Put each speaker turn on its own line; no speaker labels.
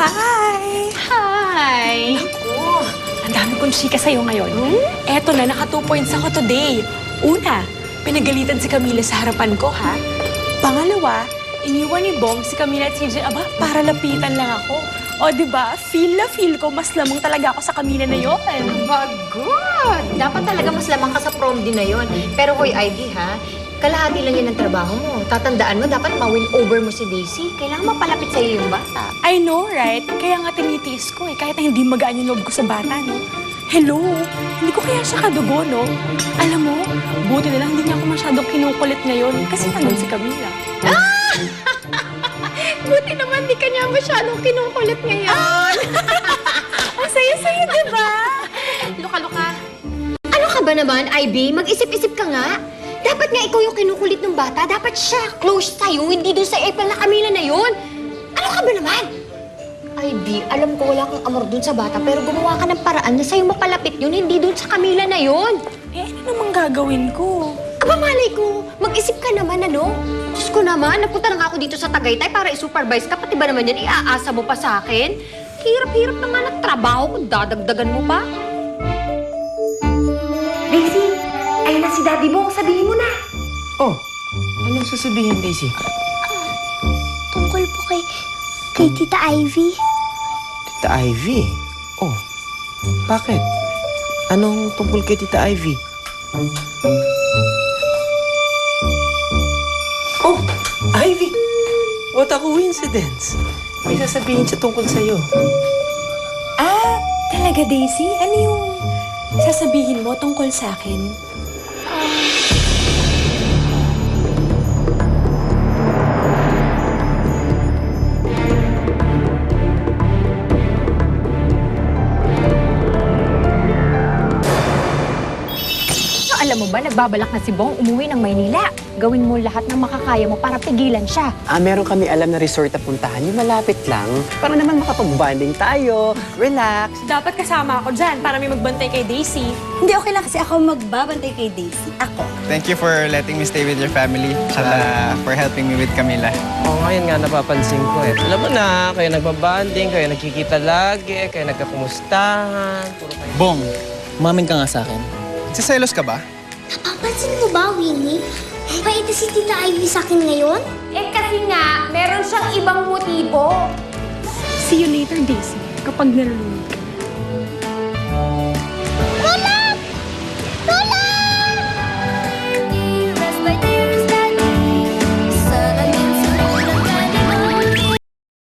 Hi!
Hi!
Naku, ang dami kong chika sa'yo ngayon. Eto na, naka 2 points ako today. Una, pinagalitan si Camila sa harapan ko, ha? Pangalawa, iniwan ni Bong si Camila at CJ, aba, para lapitan lang ako. O, diba, feel na feel ko, mas lamang talaga ako sa Camila na yon.
Good! Dapat talaga mas lamang ka sa prom din na yon. Pero hoy, Ivy, ha? Kalahati lang yan ang trabaho mo. Tatandaan mo, dapat ma-win over mo si Daisy. Kailangan mapalapit sa'yo yung bata.
I know, right? Kaya nga tinitiis ko eh, kahit na hindi magaan yung loob ko sa bata, no? Hello? Hindi ko kaya siya kadugo, no? Alam mo, buti na lang hindi niya ako masyadong kinukulit ngayon kasi nandun si Camila.
Ah! Buti naman di ka niya masyadong kinukulit ngayon.
Ang saya-saya, di ba?
Luka-luka. Ano ka ba naman, Ivy? Mag-isip-isip ka nga. Dapat nga ikaw yung kinukulit ng bata. Dapat siya close sa'yo, hindi doon sa April na Camila na yun. Ano ka ba naman? Ivy, alam ko wala kang amor doon sa bata, pero gumawa ka ng paraan na sa'yo mapalapit yun, hindi doon sa Camila na yun.
Eh, ano namang gagawin ko?
Aba, malay ko. Mag-isip ka naman, ano? Diyos ko naman, nagpunta na nga ako dito sa Tagaytay para i-supervise ka. Pati ba naman yan, iaasa mo pa sa akin? Hirap-hirap na nga ng trabaho ko, dadagdagan mo pa.
Daisy, ayun na si Daddy Bong. Sabihin mo na.
Oh, anong sasabihin, Daisy?
Tungkol po kay Tita Ivy.
Tita Ivy? Oh, bakit? Anong tungkol kay Tita Ivy? Oh, Ivy! What a coincidence! May sasabihin siya tungkol sa'yo.
Ah, talaga, Daisy? Ano yung sasabihin mo tungkol sa akin?
Alam mo ba, nagbabalak na si Bong umuwi ng Maynila. Gawin mo lahat ng makakaya mo para pigilan siya.
Meron kami alam na resort na puntahan. Yung malapit lang. Para naman makapag-bonding tayo. Relax.
Dapat kasama ako dyan para may magbantay kay Daisy.
Hindi, okay lang kasi ako magbabantay kay Daisy. Ako.
Thank you for letting me stay with your family. Tsaka for helping me with Camila.
Oo, ngayon nga napapansin ko eh. Alam mo na, kayo nagbabanding, kayo nagkikita lagi, kayo nagkakumustahan. Puro kayo.
Bong, umamin ka nga sa akin. Nagsiselos ka ba?
Napapansin mo ba, Winnie? Ang bait na si Tita Ivy sa akin ngayon?
Eh kasi nga, meron siyang ibang motibo.
See you later, Daisy, kapag nalulunod ka.